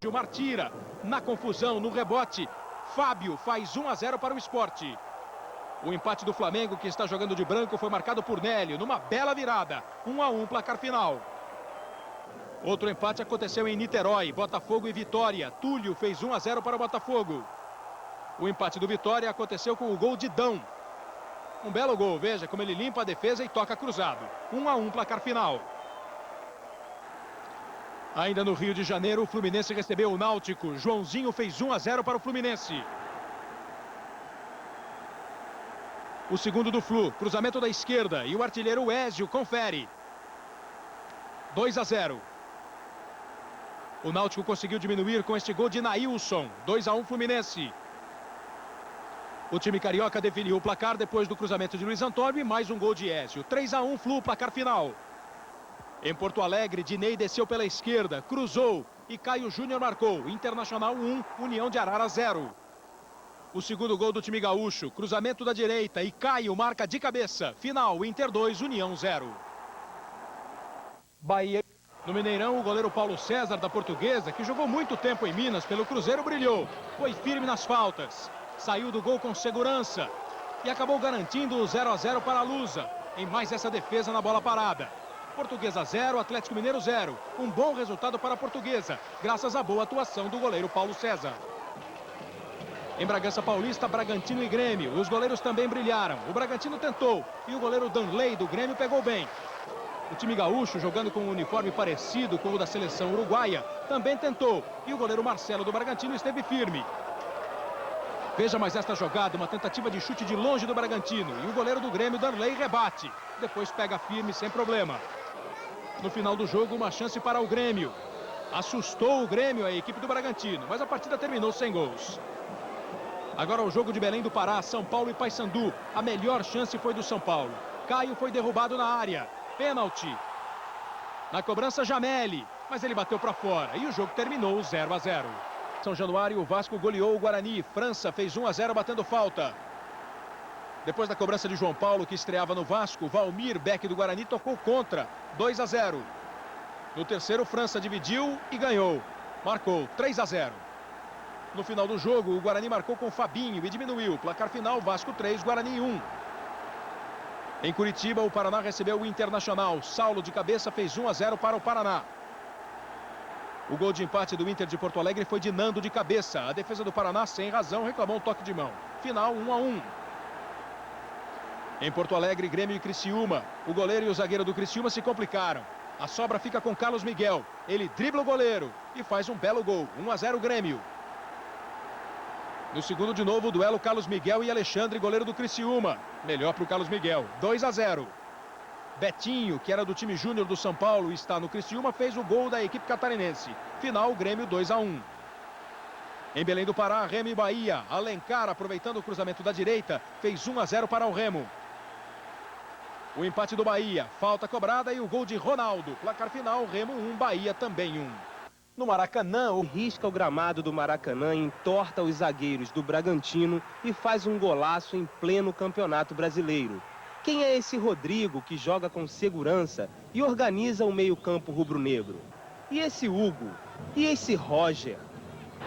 Gilmar tira. Na confusão, no rebote, Fábio faz 1-0 para o Sport. O empate do Flamengo, que está jogando de branco, foi marcado por Nélio, numa bela virada. 1-1, placar final. Outro empate aconteceu em Niterói, Botafogo e Vitória. Túlio fez 1-0 para o Botafogo. O empate do Vitória aconteceu com o gol de Dão. Um belo gol, veja como ele limpa a defesa e toca cruzado. 1-1, placar final. Ainda no Rio de Janeiro, o Fluminense recebeu o Náutico. Joãozinho fez 1-0 para o Fluminense. O segundo do Flu, cruzamento da esquerda e o artilheiro Ézio confere. 2-0. O Náutico conseguiu diminuir com este gol de Nailson. 2-1 Fluminense. O time carioca definiu o placar depois do cruzamento de Luiz Antônio e mais um gol de Ézio. 3-1 Flu, placar final. Em Porto Alegre, Dinei desceu pela esquerda, cruzou e Caio Júnior marcou. Internacional 1, União de Arara 0. O segundo gol do time gaúcho, cruzamento da direita e Caio marca de cabeça. Final, Inter 2, União 0. Bahia. No Mineirão, o goleiro Paulo César da Portuguesa, que jogou muito tempo em Minas pelo Cruzeiro, brilhou. Foi firme nas faltas. Saiu do gol com segurança e acabou garantindo o 0-0 para a Lusa. Em mais essa defesa na bola parada. Portuguesa 0, Atlético Mineiro 0. Um bom resultado para a Portuguesa, graças à boa atuação do goleiro Paulo César. Em Bragança Paulista, Bragantino e Grêmio. Os goleiros também brilharam. O Bragantino tentou e o goleiro Danley do Grêmio pegou bem. O time gaúcho, jogando com um uniforme parecido com o da seleção uruguaia, também tentou. E o goleiro Marcelo do Bragantino esteve firme. Veja mais esta jogada, uma tentativa de chute de longe do Bragantino. E o goleiro do Grêmio, Danley, rebate. Depois pega firme sem problema. No final do jogo, uma chance para o Grêmio. Assustou o Grêmio, a equipe do Bragantino, mas a partida terminou sem gols. Agora o jogo de Belém do Pará, São Paulo e Paysandu. A melhor chance foi do São Paulo. Caio foi derrubado na área. Pênalti. Na cobrança, Jameli, mas ele bateu para fora e o jogo terminou 0-0. São Januário, o Vasco goleou o Guarani. França fez 1-0 batendo falta. Depois da cobrança de João Paulo, que estreava no Vasco, Valmir Beck do Guarani tocou contra. 2-0. No terceiro, França dividiu e ganhou. Marcou 3-0. No final do jogo, o Guarani marcou com Fabinho e diminuiu. Placar final, Vasco 3, Guarani 1. Em Curitiba, o Paraná recebeu o Internacional. Saulo de cabeça fez 1-0 para o Paraná. O gol de empate do Inter de Porto Alegre foi de Nando de cabeça. A defesa do Paraná, sem razão, reclamou um toque de mão. Final 1-1. Em Porto Alegre, Grêmio e Criciúma. O goleiro e o zagueiro do Criciúma se complicaram. A sobra fica com Carlos Miguel. Ele dribla o goleiro e faz um belo gol. 1-0 Grêmio. No segundo de novo, o duelo Carlos Miguel e Alexandre, goleiro do Criciúma. Melhor para o Carlos Miguel. 2-0. Betinho, que era do time júnior do São Paulo e está no Criciúma, fez o gol da equipe catarinense. Final, Grêmio 2-1. Em Belém do Pará, Remo e Bahia. Alencar, aproveitando o cruzamento da direita, fez 1-0 para o Remo. O empate do Bahia, falta cobrada e o gol de Ronaldo. Placar final, Remo 1, Bahia também 1. No Maracanã, o risca o gramado do Maracanã, entorta os zagueiros do Bragantino e faz um golaço em pleno Campeonato Brasileiro. Quem é esse Rodrigo que joga com segurança e organiza o meio-campo rubro-negro? E esse Hugo? E esse Roger?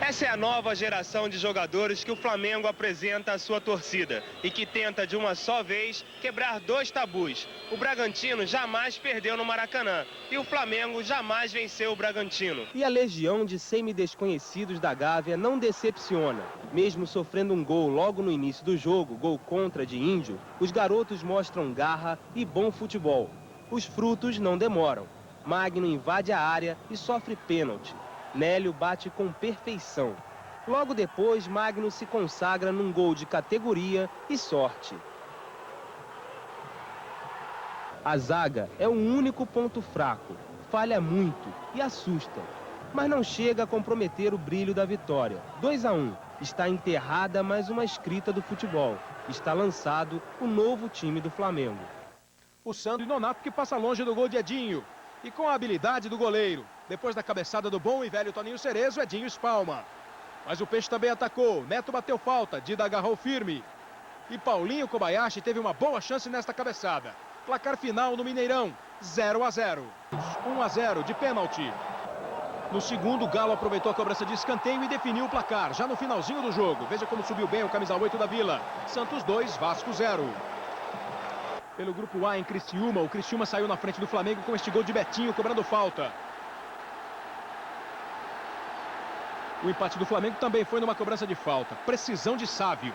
Essa é a nova geração de jogadores que o Flamengo apresenta à sua torcida e que tenta de uma só vez quebrar dois tabus. O Bragantino jamais perdeu no Maracanã e o Flamengo jamais venceu o Bragantino. E a legião de semi-desconhecidos da Gávea não decepciona. Mesmo sofrendo um gol logo no início do jogo, gol contra de Índio, os garotos mostram garra e bom futebol. Os frutos não demoram. Magno invade a área e sofre pênalti. Nélio bate com perfeição. Logo depois, Magno se consagra num gol de categoria e sorte. A zaga é o único ponto fraco. Falha muito e assusta. Mas não chega a comprometer o brilho da vitória. 2-1. Está enterrada mais uma escrita do futebol. Está lançado o novo time do Flamengo. O Sandro e Nonato que passa longe do gol de Edinho. E com a habilidade do goleiro. Depois da cabeçada do bom e velho Toninho Cerezo, Edinho espalma. Mas o Peixe também atacou. Neto bateu falta. Dida agarrou firme. E Paulinho Kobayashi teve uma boa chance nesta cabeçada. Placar final no Mineirão, 0-0. 1-0 de pênalti. No segundo, o Galo aproveitou a cobrança de escanteio e definiu o placar, já no finalzinho do jogo. Veja como subiu bem o camisa 8 da Vila. Santos 2, Vasco 0. Pelo grupo A em Criciúma, o Criciúma saiu na frente do Flamengo com este gol de Betinho cobrando falta. O empate do Flamengo também foi numa cobrança de falta. Precisão de Sávio.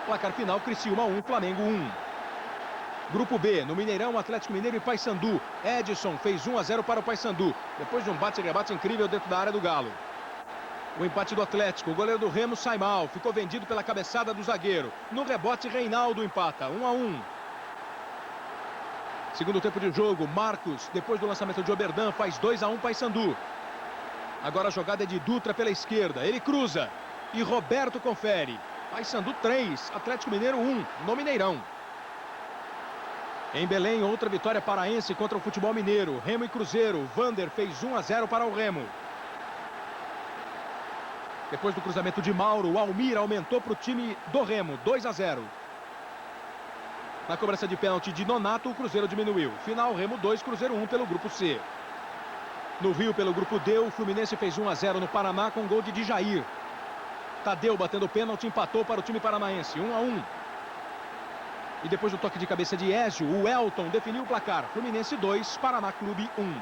Placar final, Criciúma 1, Flamengo 1. Grupo B, no Mineirão, Atlético Mineiro e Paysandu. Edson fez 1-0 para o Paysandu, depois de um bate-rebate incrível dentro da área do Galo. O empate do Atlético, o goleiro do Remo sai mal, ficou vendido pela cabeçada do zagueiro. No rebote, Reinaldo empata, 1-1. Segundo tempo de jogo, Marcos, depois do lançamento de Oberdan, faz 2-1 Paysandu. Agora a jogada é de Dutra pela esquerda, ele cruza e Roberto confere. Paysandu 3, Atlético Mineiro 1, no Mineirão. Em Belém, outra vitória paraense contra o futebol mineiro. Remo e Cruzeiro. Vander fez 1-0 para o Remo. Depois do cruzamento de Mauro, o Almir aumentou para o time do Remo. 2-0. Na cobrança de pênalti de Nonato, o Cruzeiro diminuiu. Final, Remo 2, Cruzeiro 1 pelo grupo C. No Rio, pelo grupo D, o Fluminense fez 1-0 no Paraná com gol de Djair. Tadeu, batendo pênalti, empatou para o time paranaense. 1-1. E depois do toque de cabeça de Ézio, o Elton definiu o placar. Fluminense 2, Paraná Clube 1.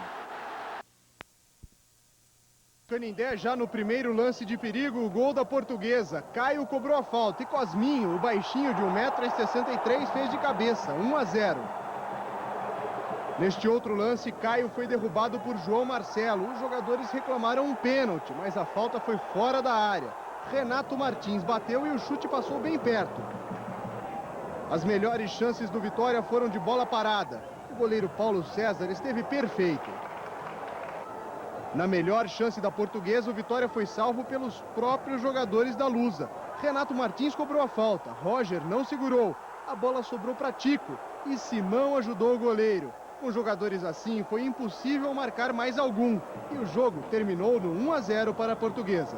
Canindé já no primeiro lance de perigo, o gol da Portuguesa. Caio cobrou a falta e Cosminho, o baixinho de 1,63 m, fez de cabeça, 1-0. Neste outro lance, Caio foi derrubado por João Marcelo. Os jogadores reclamaram um pênalti, mas a falta foi fora da área. Renato Martins bateu e o chute passou bem perto. As melhores chances do Vitória foram de bola parada. O goleiro Paulo César esteve perfeito. Na melhor chance da Portuguesa, o Vitória foi salvo pelos próprios jogadores da Lusa. Renato Martins cobrou a falta, Roger não segurou. A bola sobrou para Tico e Simão ajudou o goleiro. Com jogadores assim, foi impossível marcar mais algum. E o jogo terminou no 1-0 para a Portuguesa.